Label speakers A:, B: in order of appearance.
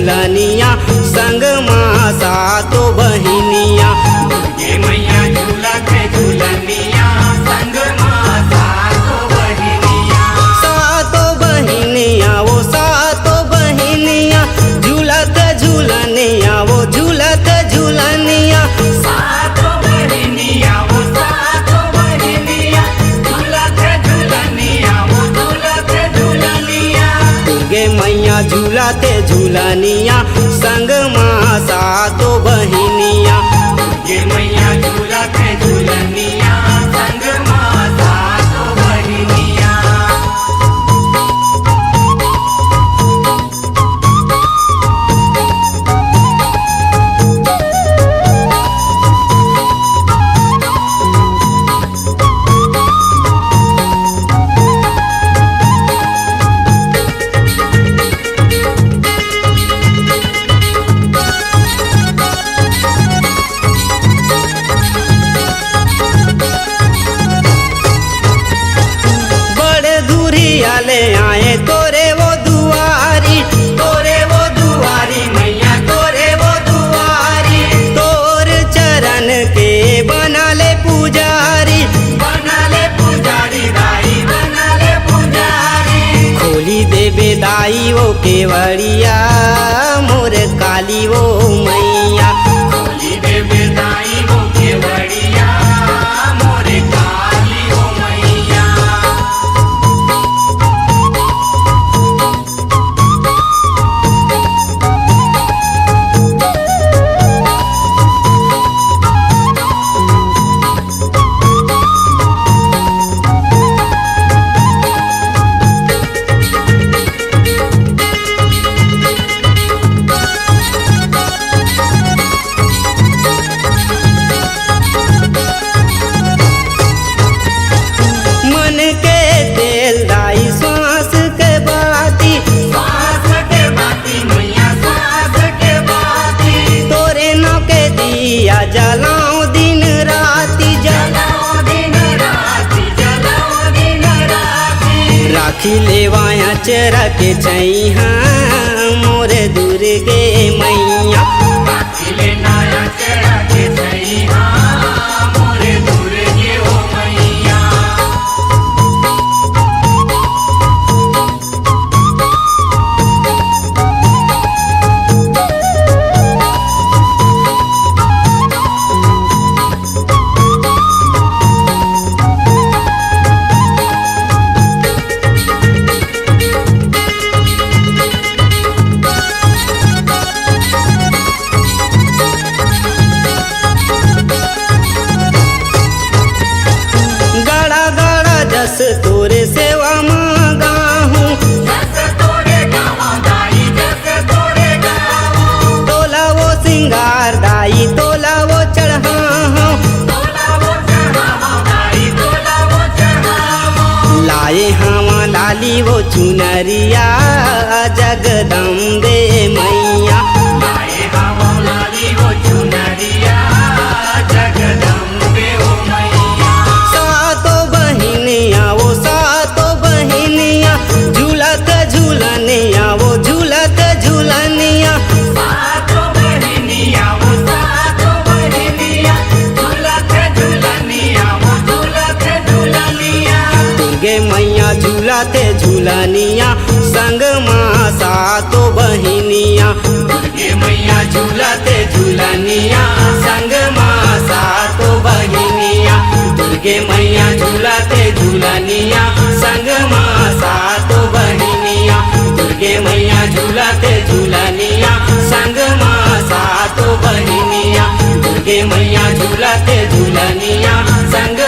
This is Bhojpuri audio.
A: झूलनिया संग माँ सातो बहिनिया।
B: दुर्गे मैया झूलते झूलनिया संग माँ सातो बहिनिया।
A: सातो बहिनिया वो सातो बहिनिया झूलत झूलनिया वो झूलत झूलनिया।
B: सातो बहिनिया वो सातो बहिनिया झूलते झूलनिया वो झूलते झूलनिया।
A: दुर्गे मैया झूलते झूलनिया संग माँ सातो बहिनिया।
B: दुर्गे मैया झूलते झूलनिया संग माँ सातो बहिनिया।
A: ले आए तोरे वो दुआरी
B: मैया तोरे वो दुआरी।
A: तोर चरण के बना ले पुजारी
B: दाई बना ले पुजारी।
A: खोली देवे दाई वो केवड़िया मोर काली वो मैया।
B: खोली देवे दाई वो केवड़िया मोरे काली वो मैया।
A: मन के तेल दाई श्वास के बाती
B: मैया सास के बाती।
A: तोरे नाव के दिया जलाओ दिन राती
B: जलाओ दिन राती।
A: राखी लेवाया चरा के छैहा मोरे दुर्गे मैया।
B: राखिले नाया चढ़ा के छैहा मोरे दुर्गे ओ मैया।
A: गड़ा गड़ा जस तोरे सेवा मांगा हूँ।
B: जस तोरे गावा दाई जस तोरे गावा।
A: तोला वो सिंगार दाई तोला वो चढ़ा हूँ।
B: तोला वो चढ़ावा दाई तोला वो चढ़ावा।
A: लाए हवा लाली वो चुनरिया जगदम्बे मैया।
B: लाए हवा लाली वो चुनरिया जगदम्बे ओ मैया।
A: सातो बहिनिया वो सातो बहिनिया झूलत झूलनिया वो झूलत झूलनिया।
B: सातो बहिनिया वो सातो बहिनिया झूलते झूलनिया वो झूलते झूलनिया।
A: दुर्गे मैया झूलते झूलनिया संग माँ सातो बहिनिया।
B: दुर्गे मैया झूलते झूलनिया संग माँ सातो बहिनिया।
A: दुर्गे मैया झूलते झूलनिया संग माँ सातो बहिनिया। दुर्गे मैया झूलते झूलनिया संग माँ सातो बहिनिया। दुर्गे मैया झूलते झूलनिया संग